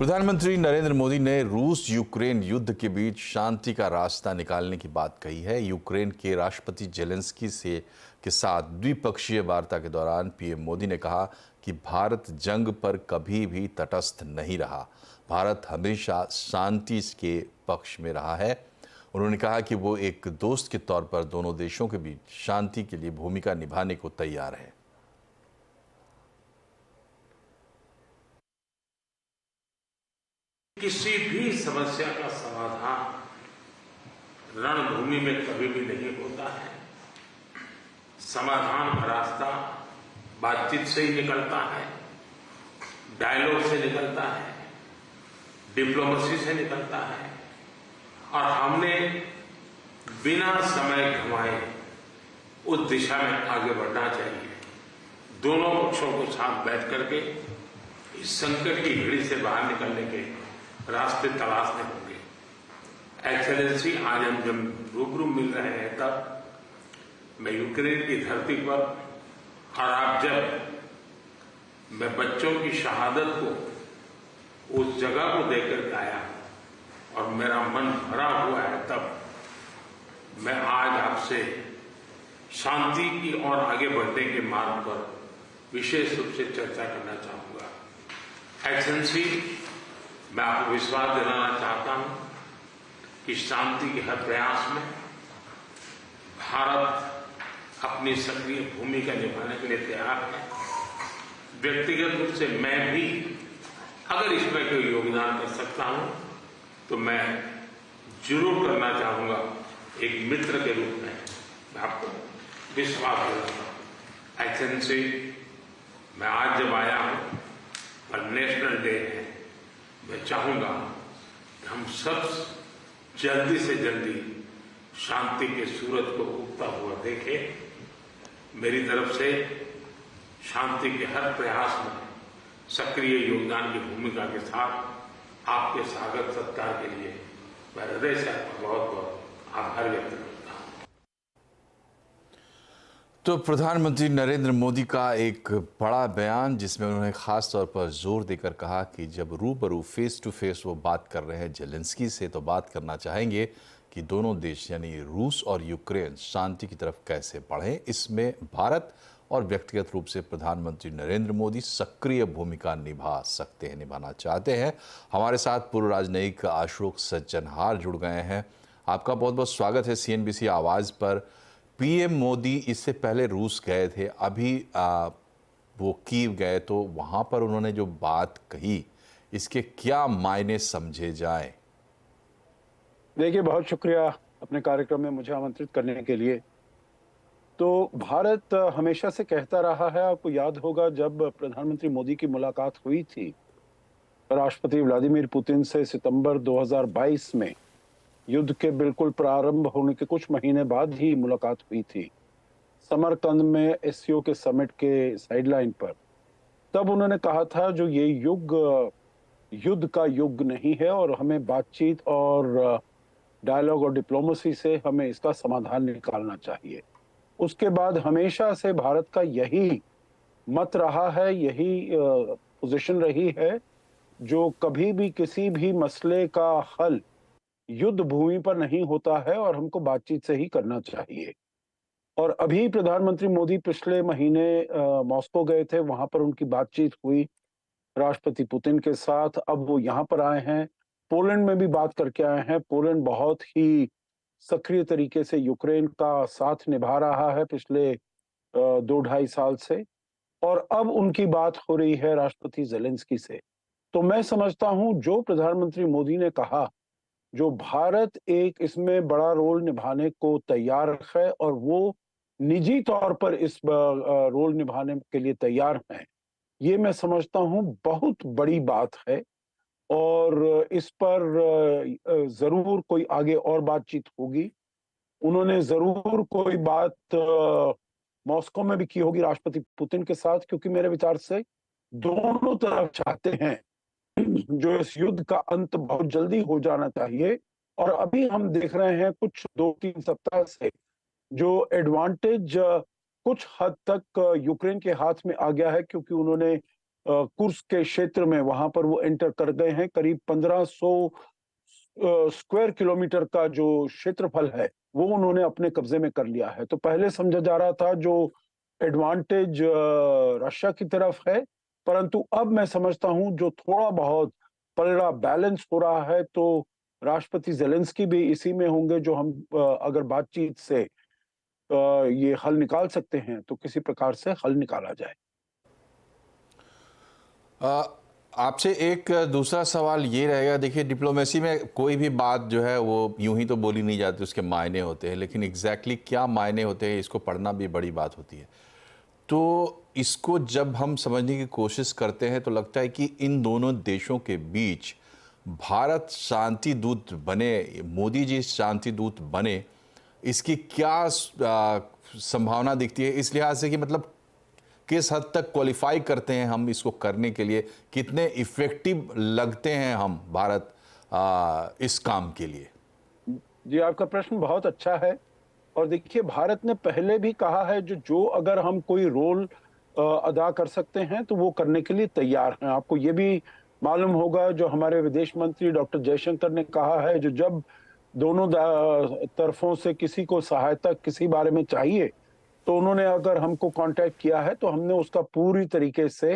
प्रधानमंत्री नरेंद्र मोदी ने रूस यूक्रेन युद्ध के बीच शांति का रास्ता निकालने की बात कही है। यूक्रेन के राष्ट्रपति जेलेंस्की के साथ द्विपक्षीय वार्ता के दौरान पीएम मोदी ने कहा कि भारत जंग पर कभी भी तटस्थ नहीं रहा। भारत हमेशा शांति के पक्ष में रहा है। उन्होंने कहा कि वो एक दोस्त के तौर पर दोनों देशों के बीच शांति के लिए भूमिका निभाने को तैयार है। किसी भी समस्या का समाधान रणभूमि में कभी भी नहीं होता है। समाधान का रास्ता बातचीत से ही निकलता है, डायलॉग से निकलता है, डिप्लोमेसी से निकलता है। और हमने बिना समय गंवाए उस दिशा में आगे बढ़ना चाहिए। दोनों पक्षों को साथ बैठ करके इस संकट की घड़ी से बाहर निकलने के रास्ते तलाशने होंगे। एक्सेलेंसी, आज हम जब रूबरू मिल रहे हैं तब मैं यूक्रेन की धरती पर और आप जब मैं बच्चों की शहादत को उस जगह को देख कर आया और मेरा मन भरा हुआ है, तब मैं आज आपसे शांति की ओर आगे बढ़ने के मार्ग पर विशेष रूप से चर्चा करना चाहूंगा। एक्सेलेंसी, मैं आपको विश्वास दिलाना चाहता हूं कि शांति के हर प्रयास में भारत अपनी सक्रिय भूमिका निभाने के लिए तैयार है। व्यक्तिगत रूप से मैं भी अगर इसमें कोई योगदान कर सकता हूं तो मैं जरूर करना चाहूंगा। एक मित्र के रूप में मैं आपको विश्वास दिलाता हूं। एक्सेलेंसी, मैं आज जब आया हूं और नेशनल डे है, मैं चाहूंगा कि हम सब जल्दी से जल्दी शांति के सूरज को उगता हुआ देखें। मेरी तरफ से शांति के हर प्रयास में सक्रिय योगदान की भूमिका के साथ आपके स्वागत सत्कार के लिए मैं हृदय से आपका बहुत बहुत आभार व्यक्त करता हूं। तो प्रधानमंत्री नरेंद्र मोदी का एक बड़ा बयान, जिसमें उन्होंने खास तौर पर जोर देकर कहा कि जब रूबरू फेस टू फेस वो बात कर रहे हैं जेलेंस्की से, तो बात करना चाहेंगे कि दोनों देश यानी रूस और यूक्रेन शांति की तरफ कैसे बढ़ें। इसमें भारत और व्यक्तिगत रूप से प्रधानमंत्री नरेंद्र मोदी सक्रिय भूमिका निभाना चाहते हैं। हमारे साथ पूर्व राजनयिक अशोक सज्जनहार जुड़ गए हैं। आपका बहुत बहुत स्वागत है CNBC आवाज़ पर। पीएम मोदी इससे पहले रूस गए थे, अभी वो कीव गए, तो वहाँ पर उन्होंने जो बात कही, इसके क्या मायने समझे जाएं? देखिए, बहुत शुक्रिया अपने कार्यक्रम में मुझे आमंत्रित करने के लिए। तो भारत हमेशा से कहता रहा है, आपको याद होगा जब प्रधानमंत्री मोदी की मुलाकात हुई थी राष्ट्रपति व्लादिमीर पुतिन से सितंबर 2022 में, युद्ध के बिल्कुल प्रारंभ होने के कुछ महीने बाद ही मुलाकात हुई थी समरकंद में SCO के समिट के साइडलाइन पर। तब उन्होंने कहा था जो ये युद्ध का युग नहीं है और हमें बातचीत और डायलॉग और डिप्लोमेसी से हमें इसका समाधान निकालना चाहिए। उसके बाद हमेशा से भारत का यही मत रहा है, यही पोजीशन रही है, जो कभी भी किसी भी मसले का हल युद्ध भूमि पर नहीं होता है और हमको बातचीत से ही करना चाहिए। और अभी प्रधानमंत्री मोदी पिछले महीने मॉस्को गए थे, वहां पर उनकी बातचीत हुई राष्ट्रपति पुतिन के साथ। अब वो यहाँ पर आए हैं, पोलैंड में भी बात करके आए हैं। पोलैंड बहुत ही सक्रिय तरीके से यूक्रेन का साथ निभा रहा है पिछले 2-2.5 साल से, और अब उनकी बात हो रही है राष्ट्रपति जेलेंस्की से। तो मैं समझता हूं जो प्रधानमंत्री मोदी ने कहा, जो भारत एक इसमें बड़ा रोल निभाने को तैयार है और वो निजी तौर पर इस रोल निभाने के लिए तैयार हैं, ये मैं समझता हूं बहुत बड़ी बात है। और इस पर जरूर कोई आगे और बातचीत होगी। उन्होंने जरूर कोई बात मॉस्को में भी की होगी राष्ट्रपति पुतिन के साथ, क्योंकि मेरे विचार से दोनों तरफ चाहते हैं जो इस युद्ध का अंत बहुत जल्दी हो जाना चाहिए। और अभी हम देख रहे हैं कुछ 2-3 सप्ताह से जो एडवांटेज कुछ हद तक यूक्रेन के हाथ में आ गया है, क्योंकि उन्होंने कुर्स्क के क्षेत्र में वहां पर वो एंटर कर गए हैं। करीब 1500 स्क्वायर किलोमीटर का जो क्षेत्रफल है वो उन्होंने अपने कब्जे में कर लिया है। तो पहले समझा जा रहा था जो एडवांटेज रशिया की तरफ है, परंतु अब मैं समझता हूं जो थोड़ा बहुत पलड़ा बैलेंस हो रहा है तो राष्ट्रपति जेलेंस्की भी इसी में होंगे, जो हम अगर बातचीत से ये हल निकाल सकते हैं तो किसी प्रकार से हल निकाला जाए। आपसे एक दूसरा सवाल ये रहेगा, देखिए डिप्लोमेसी में कोई भी बात जो है वो यूं ही तो बोली नहीं जाती, उसके मायने होते हैं, लेकिन एग्जैक्टली क्या मायने होते हैं इसको पढ़ना भी बड़ी बात होती है। तो इसको जब हम समझने की कोशिश करते हैं तो लगता है कि इन दोनों देशों के बीच भारत शांति दूत बने, मोदी जी शांति दूत बने, इसकी क्या संभावना दिखती है, इस लिहाज से कि मतलब किस हद तक क्वालिफाई करते हैं हम इसको करने के लिए, कितने इफेक्टिव लगते हैं हम भारत इस काम के लिए? जी, आपका प्रश्न बहुत अच्छा है। और देखिए, भारत ने पहले भी कहा है जो अगर हम कोई रोल अदा कर सकते हैं तो वो करने के लिए तैयार हैं। आपको ये भी मालूम होगा जो हमारे विदेश मंत्री डॉक्टर जयशंकर ने कहा है, जो जब दोनों तरफों से किसी को सहायता किसी बारे में चाहिए तो उन्होंने अगर हमको कांटेक्ट किया है तो हमने उसका पूरी तरीके से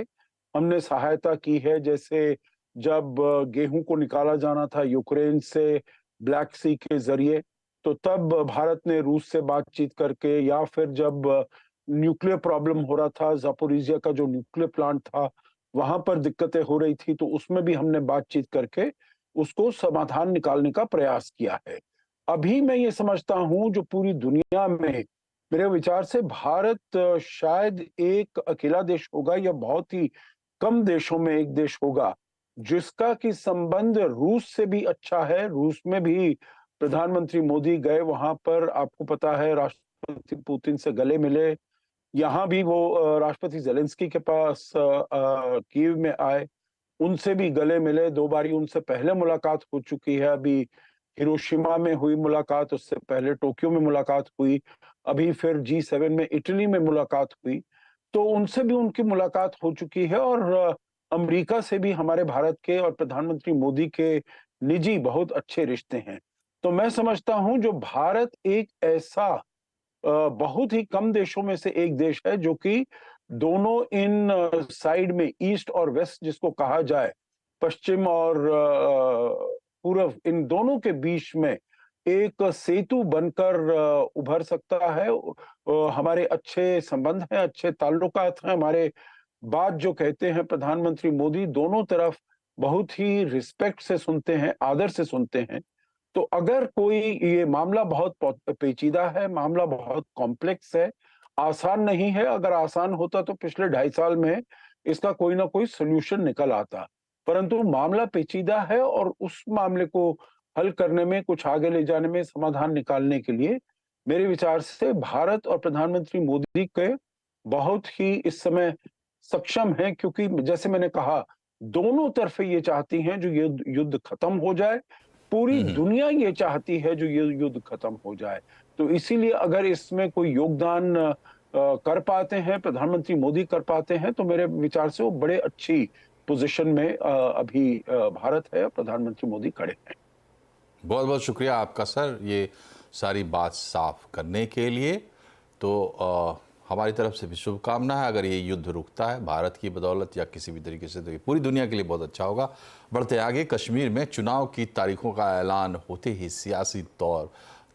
हमने सहायता की है। जैसे जब गेहूं को निकाला जाना था यूक्रेन से ब्लैक सी के जरिए, तो तब भारत ने रूस से बातचीत करके, या फिर जब न्यूक्लियर प्रॉब्लम हो रहा था, जापोरिजिया का जो न्यूक्लियर प्लांट था वहां पर दिक्कतें हो रही थी, तो उसमें भी हमने बातचीत करके उसको समाधान निकालने का प्रयास किया है। अभी मैं ये समझता हूं जो पूरी दुनिया में मेरे विचार से भारत शायद एक अकेला देश होगा या बहुत ही कम देशों में एक देश होगा जिसका कि संबंध रूस से भी अच्छा है। रूस में भी प्रधानमंत्री मोदी गए, वहां पर आपको पता है राष्ट्रपति पुतिन से गले मिले। यहाँ भी वो राष्ट्रपति जेलेंस्की के पास कीव में आए, उनसे भी गले मिले। 2 बारी उनसे पहले मुलाकात हो चुकी है, अभी हिरोशिमा में हुई मुलाकात, उससे पहले टोक्यो में मुलाकात हुई, अभी फिर G7 में इटली में मुलाकात हुई। तो उनसे भी उनकी मुलाकात हो चुकी है। और अमेरिका से भी हमारे भारत के और प्रधानमंत्री मोदी के निजी बहुत अच्छे रिश्ते हैं। तो मैं समझता हूं जो भारत एक ऐसा बहुत ही कम देशों में से एक देश है जो कि दोनों इन साइड में, ईस्ट और वेस्ट जिसको कहा जाए, पश्चिम और पूर्व, इन दोनों के बीच में एक सेतु बनकर उभर सकता है। हमारे अच्छे संबंध हैं, अच्छे ताल्लुकात हैं हमारे। बात जो कहते हैं प्रधानमंत्री मोदी दोनों तरफ बहुत ही रिस्पेक्ट से सुनते हैं, आदर से सुनते हैं। तो अगर कोई, ये मामला बहुत पेचीदा है, मामला बहुत कॉम्प्लेक्स है, आसान नहीं है। अगर आसान होता तो पिछले 2.5 साल में इसका कोई ना कोई सॉल्यूशन निकल आता, परंतु मामला पेचीदा है और उस मामले को हल करने में, कुछ आगे ले जाने में, समाधान निकालने के लिए मेरे विचार से भारत और प्रधानमंत्री मोदी के बहुत ही इस समय सक्षम हैं। क्योंकि जैसे मैंने कहा, दोनों तरफे ये चाहती हैं जो ये युद्ध खत्म हो जाए, पूरी दुनिया ये चाहती है जो ये युद्ध खत्म हो जाए। तो इसीलिए अगर इसमें कोई योगदान कर पाते हैं, प्रधानमंत्री मोदी कर पाते हैं, तो मेरे विचार से वो बड़े अच्छी पोजीशन में अभी भारत है, प्रधानमंत्री मोदी खड़े हैं। बहुत बहुत शुक्रिया आपका सर, ये सारी बात साफ करने के लिए। तो हमारी तरफ से भी शुभकामना है, अगर ये युद्ध रुकता है भारत की बदौलत या किसी भी तरीके से, तो ये पूरी दुनिया के लिए बहुत अच्छा होगा। बढ़ते आगे, कश्मीर में चुनाव की तारीखों का ऐलान होते ही सियासी तौर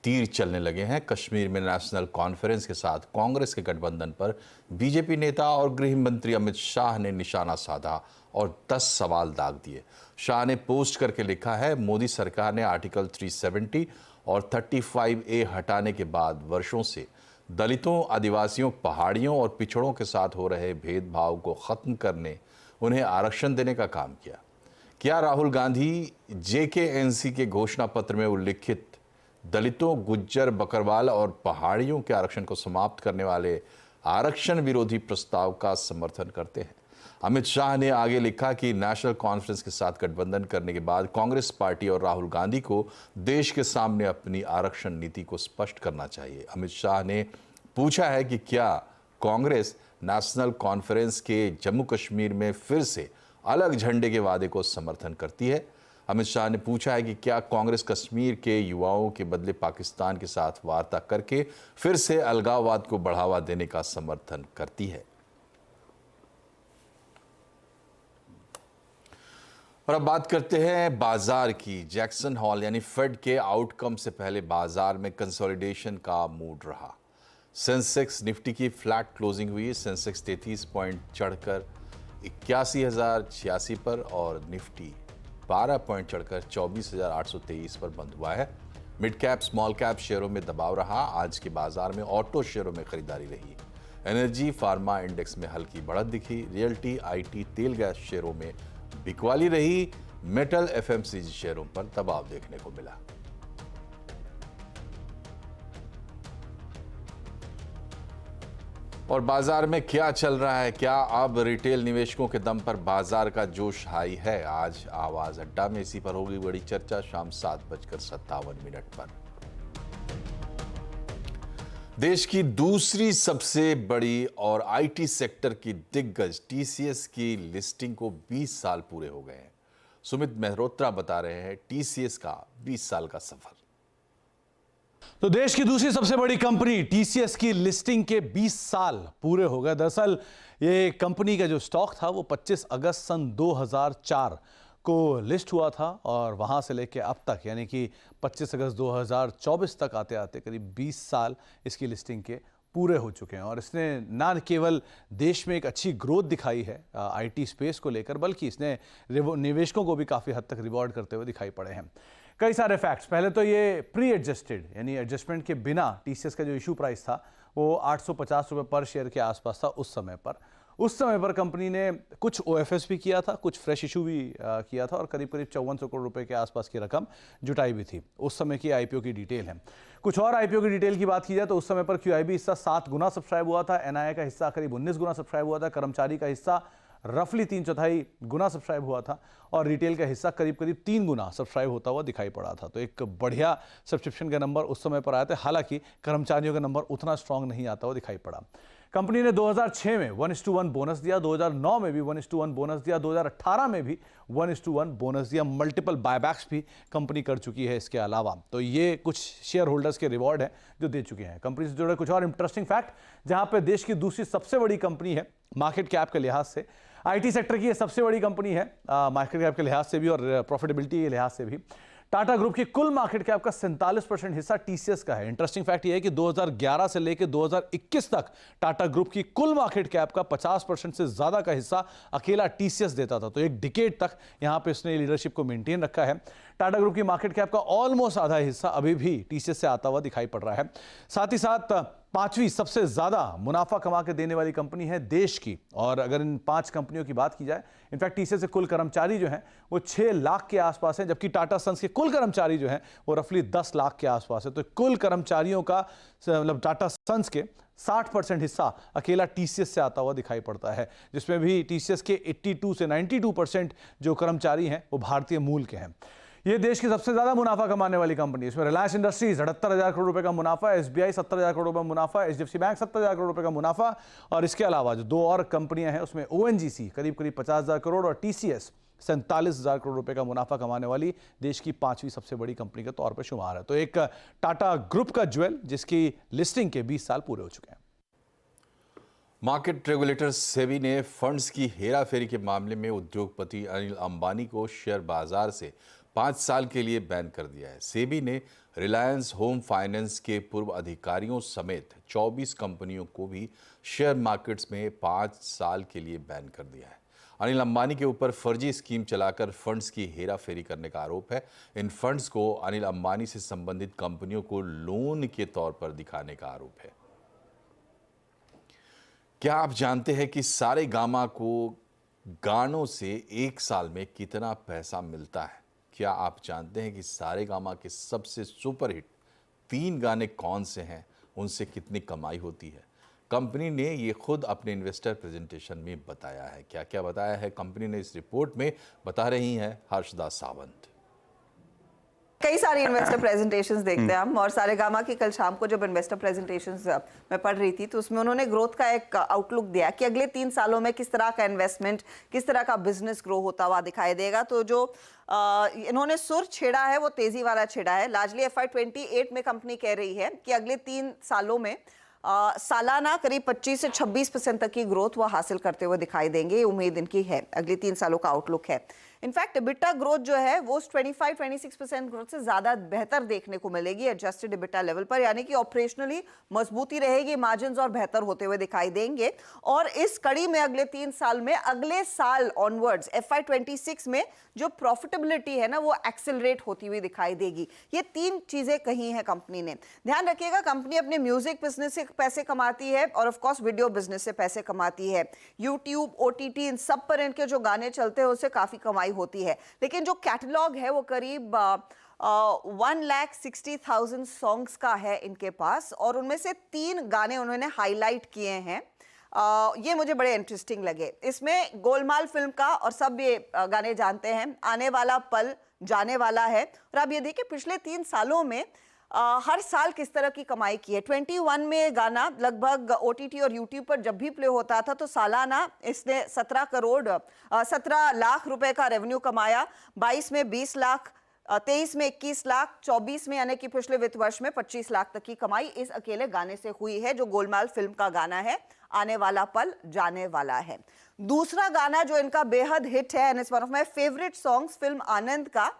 तीर चलने लगे हैं। कश्मीर में नेशनल कॉन्फ्रेंस के साथ कांग्रेस के गठबंधन पर बीजेपी नेता और गृह मंत्री अमित शाह ने निशाना साधा और 10 सवाल दाग दिए। शाह ने पोस्ट करके लिखा है, मोदी सरकार ने आर्टिकल 370 और 35A हटाने के बाद वर्षों से दलितों, आदिवासियों, पहाड़ियों और पिछड़ों के साथ हो रहे भेदभाव को ख़त्म करने, उन्हें आरक्षण देने का काम किया। क्या राहुल गांधी JKNC के घोषणा पत्र में उल्लिखित दलितों, गुज्जर, बकरवाल और पहाड़ियों के आरक्षण को समाप्त करने वाले आरक्षण विरोधी प्रस्ताव का समर्थन करते हैं? अमित शाह ने आगे लिखा कि नेशनल कॉन्फ्रेंस के साथ गठबंधन करने के बाद कांग्रेस पार्टी और राहुल गांधी को देश के सामने अपनी आरक्षण नीति को स्पष्ट करना चाहिए। अमित शाह ने पूछा है कि क्या कांग्रेस नेशनल कॉन्फ्रेंस के जम्मू कश्मीर में फिर से अलग झंडे के वादे को समर्थन करती है। अमित शाह ने पूछा है कि क्या कांग्रेस कश्मीर के युवाओं के बदले पाकिस्तान के साथ वार्ता करके फिर से अलगाववाद को बढ़ावा देने का समर्थन करती है। और अब बात करते हैं बाजार की। जैक्सन हॉल यानी फेड के आउटकम से पहले बाजार में कंसोलिडेशन का मूड रहा। सेंसेक्स निफ्टी की फ्लैट क्लोजिंग हुई। सेंसेक्स 33 पॉइंट चढ़कर 81,086 पर और निफ्टी 12 पॉइंट चढ़कर 24,823 पर बंद हुआ है। मिड कैप स्मॉल कैप शेयरों में दबाव रहा। आज के बाजार में ऑटो शेयरों में खरीदारी रही। एनर्जी फार्मा इंडेक्स में हल्की बढ़त दिखी। रियल्टी, आईटी, तेल गैस शेयरों में बिकवाली रही। मेटल, एफएमसीजी शेयरों पर दबाव देखने को मिला। और बाजार में क्या चल रहा है? क्या अब रिटेल निवेशकों के दम पर बाजार का जोश हाई है? आज आवाज अड्डा में इसी पर होगी बड़ी चर्चा शाम 7:57 पर। देश की दूसरी सबसे बड़ी और आईटी सेक्टर की दिग्गज टीसीएस की लिस्टिंग को 20 साल पूरे हो गए हैं। सुमित मेहरोत्रा बता रहे हैं टीसीएस का 20 साल का सफर। तो देश की दूसरी सबसे बड़ी कंपनी टीसीएस की लिस्टिंग के 20 साल पूरे हो गए। दरअसल ये कंपनी का जो स्टॉक था वो 25 अगस्त सन 2004 को लिस्ट हुआ था और वहां से लेके अब तक यानी कि 25 अगस्त 2024 तक आते आते करीब 20 साल इसकी लिस्टिंग के पूरे हो चुके हैं। और इसने ना केवल देश में एक अच्छी ग्रोथ दिखाई है आईटी स्पेस को लेकर, बल्कि इसने निवेशकों को भी काफ़ी हद तक रिवॉर्ड करते हुए दिखाई पड़े हैं। कई सारे फैक्ट्स। पहले तो ये प्री एडजस्टेड यानी एडजस्टमेंट के बिना टीसीएस का जो इशू प्राइस था वो 850 रुपये पर शेयर के आसपास था उस समय पर। उस समय पर कंपनी ने कुछ ओएफएस भी किया था, कुछ फ्रेश इशू भी किया था और करीब करीब 5400 करोड़ रुपए के आसपास की रकम जुटाई भी थी। उस समय की आईपीओ की डिटेल है। कुछ और आईपीओ की डिटेल की बात की जाए तो उस समय पर क्यूआईबी हिस्सा 7 गुना सब्सक्राइब हुआ था, एनआईए का हिस्सा करीब 19 गुना सब्सक्राइब हुआ था, कर्मचारी का हिस्सा रफली 3/4 गुना सब्सक्राइब हुआ था और रिटेल का हिस्सा करीब करीब 3 गुना सब्सक्राइब होता हुआ दिखाई पड़ा था। तो एक बढ़िया सब्सक्रिप्शन का नंबर उस समय पर आए थे। हालांकि कर्मचारियों का नंबर उतना स्ट्रांग नहीं आता हुआ दिखाई पड़ा। कंपनी ने 2006 में 1:1 बोनस दिया, 2009 में भी 1:1 बोनस दिया, 2018 में भी 1:1 बोनस दिया। मल्टीपल बायबैक्स भी कंपनी कर चुकी है इसके अलावा। तो ये कुछ शेयर होल्डर्स के रिवॉर्ड है जो दे चुके हैं। कंपनी से जुड़े कुछ और इंटरेस्टिंग फैक्ट, जहां पे देश की दूसरी सबसे बड़ी कंपनी है मार्केट कैप के लिहाज से, आईटी सेक्टर की ये सबसे बड़ी कंपनी है मार्केट कैप के लिहाज से भी और प्रॉफिटेबिलिटी के लिहाज से भी। टाटा ग्रुप की कुल मार्केट कैप का 47% हिस्सा टीसीएस का है। इंटरेस्टिंग फैक्ट यह है कि 2011 से लेकर 2021 तक टाटा ग्रुप की कुल मार्केट कैप का 50% से ज्यादा का हिस्सा अकेला टीसीएस देता था। तो एक डिकेड तक यहां पे इसने लीडरशिप को मेंटेन रखा है। टाटा ग्रुप की मार्केट कैप का ऑलमोस्ट आधा हिस्सा अभी भी टीसीएस से आता हुआ दिखाई पड़ रहा है। साथ ही साथ 5वीं सबसे ज्यादा मुनाफा कमा के देने वाली कंपनी है देश की। और अगर इन 5 कंपनियों की बात की जाए, इनफैक्ट टीसीएस के कुल कर्मचारी जो हैं वो 6 लाख के आसपास हैं, जबकि टाटा सन्स के कुल कर्मचारी जो हैं वो रफली 10 लाख के आसपास है। तो कुल कर्मचारियों का मतलब टाटा सन्स के 60% हिस्सा अकेला टीसीएस से आता हुआ दिखाई पड़ता है, जिसमें भी टीसीएस के 82 से 92% जो कर्मचारी हैं वो भारतीय मूल के हैं। ये देश की सबसे ज्यादा मुनाफा कमाने वाली कंपनी। इसमें रिलायंस इंडस्ट्रीज 78,000 करोड़ रुपए का मुनाफा, एसबीआई 70,000 करोड़ रुपए का मुनाफा, एचडीएफसी बैंक 70,000 करोड़ रुपए का मुनाफा और इसके अलावा जो 2 और कंपनियां हैं उसमें ओएनजीसी करीब करीब 50,000 करोड़ और टीसीएस 47,000 करोड़ रुपए का मुनाफा कमाने वाली देश की 5वीं सबसे बड़ी कंपनी के तौर पर शुमार है। तो एक टाटा ग्रुप का ज्वेल जिसकी लिस्टिंग के 20 साल पूरे हो चुके हैं। मार्केट रेगुलेटर सेबी ने फंड्स की हेराफेरी के मामले में उद्योगपति अनिल अंबानी को शेयर बाजार से 5 साल के लिए बैन कर दिया है। सेबी ने रिलायंस होम फाइनेंस के पूर्व अधिकारियों समेत 24 कंपनियों को भी शेयर मार्केट्स में 5 साल के लिए बैन कर दिया है। अनिल अंबानी के ऊपर फर्जी स्कीम चलाकर फंड्स की हेराफेरी करने का आरोप है। इन फंड्स को अनिल अंबानी से संबंधित कंपनियों को लोन के तौर पर दिखाने का आरोप है। क्या आप जानते हैं कि सारेगामा को गानों से 1 साल में कितना पैसा मिलता है? क्या आप जानते हैं कि सारेगामा के सबसे सुपरहिट 3 गाने कौन से हैं, उनसे कितनी कमाई होती है? कंपनी ने ये खुद अपने इन्वेस्टर प्रेजेंटेशन में बताया है। क्या क्या बताया है कंपनी ने इस रिपोर्ट में, बता रही हैं हर्षदा सावंत। कई सारी इन्वेस्टर प्रेजेंटेशंस देखते हैं हम, और सारेगामा की कल शाम को जब इन्वेस्टर प्रेजेंटेशंस मैं पढ़ रही थी तो उसमें उन्होंने ग्रोथ का एक आउटलुक दिया कि अगले 3 सालों में किस तरह का इन्वेस्टमेंट, किस तरह का बिजनेस ग्रो होता हुआ दिखाई देगा। तो जो इन्होंने सुर छेड़ा है वो तेजी वाला छेड़ा है। लार्जली FY28 में कंपनी कह रही है कि अगले 3 सालों में सालाना करीब 25 से 26% तक की ग्रोथ वो हासिल करते हुए दिखाई देंगे, ये उम्मीद इनकी है। अगले 3 सालों का आउटलुक है। इनफैक्ट EBITDA ग्रोथ जो है वो 25-26% ग्रोथ से ज्यादा बेहतर देखने को मिलेगी एडजस्टेड EBITDA लेवल पर, यानी कि ऑपरेशनली मजबूती रहेगी, मार्जिन्स और बेहतर होते हुए दिखाई देंगे। और इस कड़ी में अगले 3 साल में, अगले साल ऑनवर्ड्स FY26 में जो प्रॉफिटेबिलिटी है ना वो एक्सेलरेट होती हुई दिखाई देगी। ये 3 चीजें कही हैं कंपनी ने। ध्यान रखिएगा, कंपनी अपने म्यूजिक बिजनेस से पैसे कमाती है और ऑफ कोर्स वीडियो बिजनेस से पैसे कमाती है। यूट्यूब, OTT, इन सब पर इनके जो गाने चलते हैं उससे काफी कमाई होती है। लेकिन जो कैटलॉग है वो करीब 1,60,000 सॉन्ग्स का है इनके पास, और उनमें से 3 गाने उन्होंने हाईलाइट किए हैं। ये मुझे बड़े इंटरेस्टिंग लगे। इसमें गोलमाल फिल्म का, और सब ये गाने जानते हैं, आने वाला पल, जाने वाला है। और आप ये देखिए पिछले 3 सालों में हर साल किस तरह की कमाई की है। 21 में गाना लगभग OTT और YouTube पर जब भी प्ले होता था तो सालाना इसने 17 लाख रुपए का रेवेन्यू कमाया। 22 में 20 लाख, 23 में 21 लाख, 24 में यानी कि पिछले वित्त वर्ष में 25 लाख तक की कमाई इस अकेले गाने से हुई है, जो गोलमाल फिल्म का गाना है, आने वाला पल, जाने वाला है। दूसरा गाना जो इनका बेहद हिट है, and it's one of my favourite songs, film Anand का।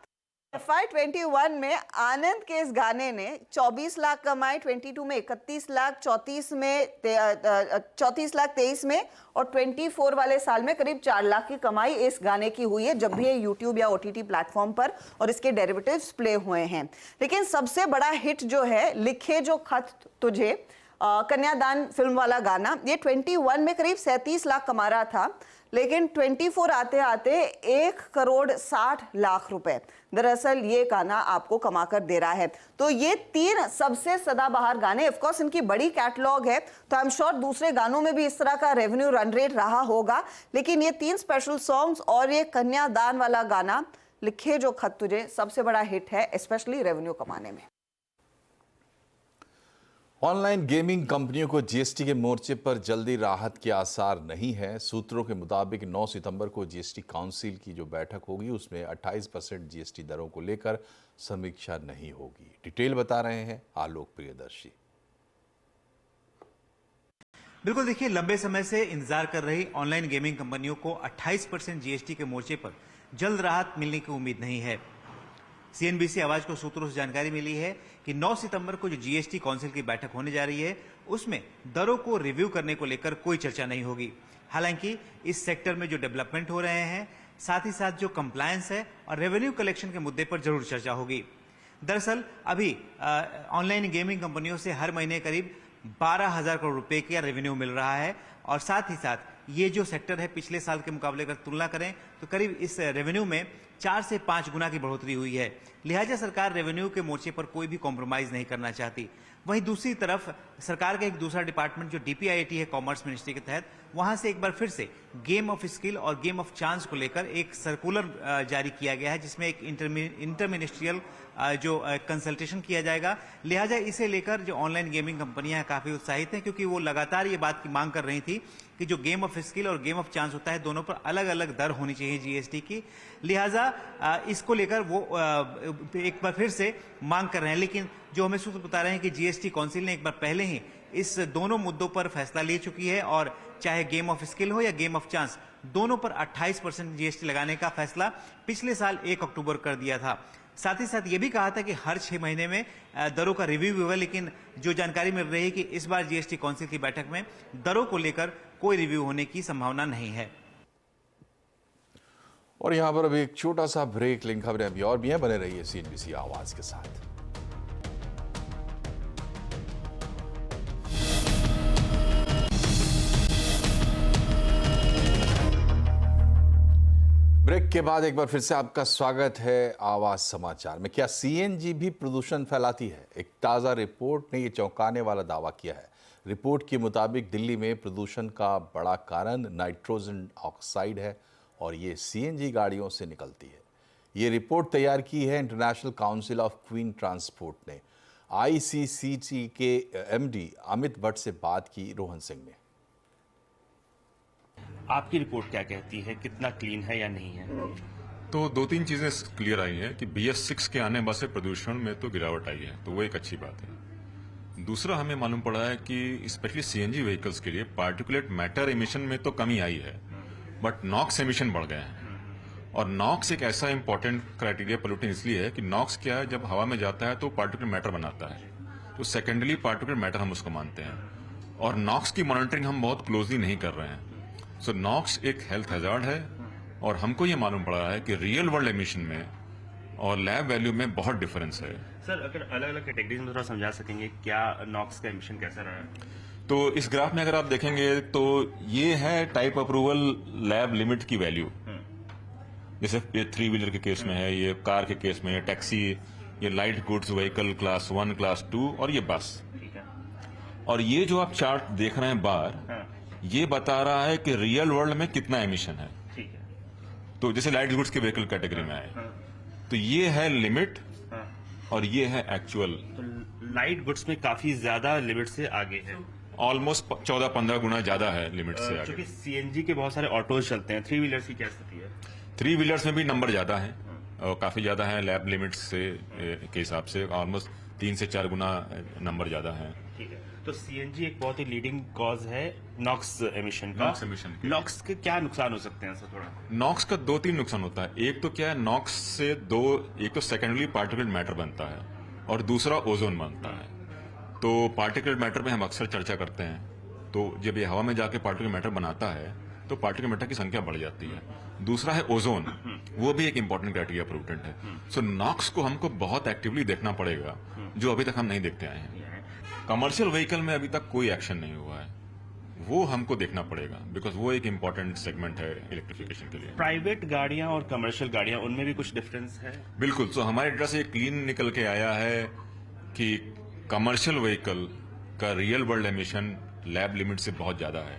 FY21 में आनंद के इस गाने ने 24 लाख कमाए, 22 में 31 लाख, 34 में 34 लाख 23 में, और 24 वाले साल में करीब 4 लाख की कमाई इस गाने की हुई है जब भी ये YouTube या OTT प्लेटफॉर्म पर और इसके डेरिवेटिव्स प्ले हुए हैं। लेकिन सबसे बड़ा हिट जो है, लिखे जो खत तुझे, कन्यादान फिल्म वाला गाना, ये 21 में करीब 37 लाख कमा रहा था, लेकिन 24 आते आते 1,60 लाख रुपए दरअसल ये गाना आपको कमा कर दे रहा है। तो ये 3 सबसे सदाबहार गाने, ऑफ कोर्स इनकी बड़ी कैटलॉग है तो आई एम श्योर दूसरे गानों में भी इस तरह का रेवेन्यू रन रेट रहा होगा, लेकिन ये 3 स्पेशल सॉन्ग्स और ये कन्यादान वाला गाना, लिखे जो खत तुझे, सबसे बड़ा हिट है स्पेशली रेवेन्यू कमाने में। ऑनलाइन गेमिंग कंपनियों को जीएसटी के मोर्चे पर जल्दी राहत के आसार नहीं है। सूत्रों के मुताबिक 9 सितंबर को जीएसटी काउंसिल की जो बैठक होगी उसमें 28% जीएसटी दरों को लेकर समीक्षा नहीं होगी। डिटेल बता रहे हैं आलोक प्रियदर्शी। बिल्कुल, देखिए, लंबे समय से इंतजार कर रही ऑनलाइन गेमिंग कंपनियों को 28% जीएसटी के मोर्चे पर जल्द राहत मिलने की उम्मीद नहीं है। CNBC आवाज को सूत्रों से जानकारी मिली है कि 9 सितंबर को जो जीएसटी काउंसिल की बैठक होने जा रही है उसमें दरों को रिव्यू करने को लेकर कोई चर्चा नहीं होगी। हालांकि इस सेक्टर में जो डेवलपमेंट हो रहे हैं, साथ ही साथ जो कंप्लायंस है और रेवेन्यू कलेक्शन के मुद्दे पर जरूर चर्चा होगी। दरअसल अभी ऑनलाइन गेमिंग कंपनियों से हर महीने करीब 12,000 करोड़ रुपए का रेवेन्यू मिल रहा है, और साथ ही साथ ये जो सेक्टर है पिछले साल के मुकाबले अगर तुलना करें तो करीब इस रेवेन्यू में 4 से 5 गुना की बढ़ोतरी हुई है। लिहाजा सरकार रेवेन्यू के मोर्चे पर कोई भी कॉम्प्रोमाइज नहीं करना चाहती। वहीं दूसरी तरफ सरकार का एक दूसरा डिपार्टमेंट जो DPIIT है कॉमर्स मिनिस्ट्री के तहत, वहां से एक बार फिर से गेम ऑफ स्किल और गेम ऑफ चांस को लेकर एक सर्कुलर जारी किया गया है, जिसमें एक इंटरमिनिस्ट्रियल जो कंसल्टेशन किया जाएगा। लिहाजा इसे लेकर जो ऑनलाइन गेमिंग कंपनियां काफी उत्साहित हैं, क्योंकि वो लगातार ये बात की मांग कर रही थी कि जो गेम ऑफ स्किल और गेम ऑफ चांस होता है दोनों पर अलग अलग दर होनी चाहिए जीएसटी की। लिहाजा इसको लेकर वो एक बार फिर से मांग कर रहे हैं। लेकिन जो हमें सूत्र बता रहे हैं कि जीएसटी काउंसिल ने एक बार पहले ही इस दोनों मुद्दों पर फैसला ले चुकी है, और चाहे गेम ऑफ स्किल हो या गेम ऑफ चांस, दोनों पर 28% जीएसटी लगाने का फैसला पिछले साल 1 अक्टूबर कर दिया था। साथ ही साथ ये भी कहा था कि हर 6 महीने में दरों का रिव्यू होगा, लेकिन जो जानकारी मिल रही है कि इस बार जीएसटी काउंसिल की बैठक में दरों को लेकर कोई रिव्यू होने की संभावना नहीं है। और यहां पर अभी एक छोटा सा ब्रेक, लिंक खबरें अभी और भी हैं, बने रहिए CNBC आवाज के साथ। ब्रेक के बाद एक बार फिर से आपका स्वागत है आवाज समाचार में। क्या CNG भी प्रदूषण फैलाती है? एक ताज़ा रिपोर्ट ने यह चौंकाने वाला दावा किया है। रिपोर्ट के मुताबिक दिल्ली में प्रदूषण का बड़ा कारण नाइट्रोजन ऑक्साइड है और ये CNG गाड़ियों से निकलती है। ये रिपोर्ट तैयार की है international council of queen transport ने। ICCT के MD अमित भट्ट से बात की रोहन सिंह ने। आपकी रिपोर्ट क्या कहती है, कितना क्लीन है या नहीं है? तो दो तीन चीजें क्लियर आई हैं कि BS6 के आने बाद से प्रदूषण में तो गिरावट आई है, तो वो एक अच्छी बात है। दूसरा हमें मालूम पड़ा है कि स्पेशली CNG व्हीकल्स के लिए पार्टिकुलेट मैटर एमिशन में तो कमी आई है, बट नॉक्स एमिशन बढ़ गए हैं। और नॉक्स एक ऐसा इंपॉर्टेंट क्राइटेरिया पोल्यूटेंट इसलिए है कि नॉक्स क्या है, जब हवा में जाता है तो पार्टिकुलर मैटर बनाता है, तो सेकेंडली पार्टिकुलर मैटर हम उसको मानते हैं। और नॉक्स की मॉनिटरिंग हम बहुत क्लोजली नहीं कर रहे हैं। सो नॉक्स एक हेल्थ हैजार्ड है, और हमको ये मालूम पड़ा है कि रियल वर्ल्ड एमिशन में और लैब वैल्यू में बहुत डिफरेंस है। सर, अगर अलग अलग कैटेगरीज में थोड़ा समझा सकेंगे क्या नॉक्स का एमिशन कैसा रहा है? तो इस ग्राफ में अगर आप देखेंगे तो ये है टाइप अप्रूवल लैब लिमिट की वैल्यू। जैसे ये 3 व्हीलर के केस में है, ये कार के केस में, ये टैक्सी, ये light goods vehicle class 1 class 2 और ये बस। ठीक है। और ये जो आप चार्ट देख रहे हैं बार, ये बता रहा है कि रियल वर्ल्ड में कितना एमिशन है। ठीक है। तो जैसे लाइट गुड्स के व्हीकल कैटेगरी में आए, तो ये है लिमिट और ये है एक्चुअल। तो लाइट गुड्स में काफी ज्यादा लिमिट से आगे है, ऑलमोस्ट 14-15 गुना ज्यादा है लिमिट से आगे। क्योंकि CNG के बहुत सारे ऑटोज चलते हैं। 3 व्हीलर्स की क्या स्थिति है? 3 व्हीलर्स में भी नंबर ज्यादा है, और काफी ज्यादा है लैब लिमिट से के हिसाब से, ऑलमोस्ट 3 से 4 गुना नंबर ज्यादा है। ठीक है। तो CNG एक बहुत ही लीडिंग कॉज है नॉक्स एमिशन का। नॉक्स एमिशन के। नॉक्स के क्या नुकसान हो सकते हैं सर? थोड़ा नॉक्स का 2-3 नुकसान होता है। एक तो क्या है, नॉक्स से एक तो सेकेंडरी पार्टिकुलेट मैटर बनता है और दूसरा ओजोन बनता है। तो पार्टिकुलेट मैटर में हम अक्सर चर्चा करते हैं, तो जब ये हवा में जाके पार्टिकुलर मैटर बनाता है तो पार्टिकुलर मैटर की संख्या बढ़ जाती है। दूसरा है ओजोन, वो भी एक इंपॉर्टेंट क्राइटेरिया पोल्यूटेंट है। सो नॉक्स को हमको बहुत एक्टिवली देखना पड़ेगा, जो अभी तक हम नहीं देखते आए हैं। कमर्शियल व्हीकल में अभी तक कोई एक्शन नहीं हुआ है, वो हमको देखना पड़ेगा, बिकॉज वो एक इंपॉर्टेंट सेगमेंट है इलेक्ट्रिफिकेशन के लिए। प्राइवेट गाड़ियां और कमर्शियल गाड़ियां, उनमें भी कुछ डिफरेंस है? बिल्कुल। सो हमारे डेटा से क्लीन निकल के आया है कि कमर्शियल व्हीकल का real world emission lab limit से बहुत ज्यादा है,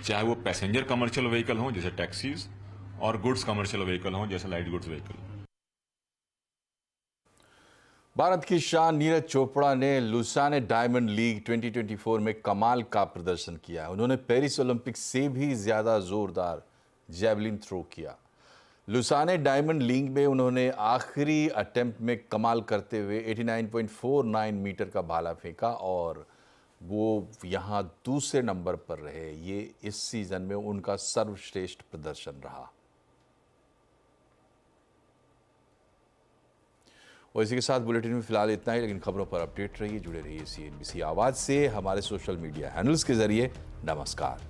चाहे वो पैसेंजर कमर्शियल व्हीकल हो जैसे टैक्सीज, और गुड्स कमर्शियल व्हीकल हो जैसे लाइट गुड्स व्हीकल। भारत की शान नीरज चोपड़ा ने लुसाने डायमंड लीग 2024 में कमाल का प्रदर्शन किया। उन्होंने पेरिस ओलंपिक से भी ज्यादा जोरदार जैवलिन थ्रो किया। लुसाने डायमंड लीग में उन्होंने आखिरी अटेम्प्ट में कमाल करते हुए 89.49 मीटर का भाला फेंका और वो यहाँ दूसरे नंबर पर रहे। ये इस सीजन में उनका सर्वश्रेष्ठ प्रदर्शन रहा। और इसी के साथ बुलेटिन में फिलहाल इतना ही, लेकिन खबरों पर अपडेट रहिए, जुड़े रहिए CNBC आवाज़ से। हमारे सोशल मीडिया हैंडल्स के जरिए नमस्कार।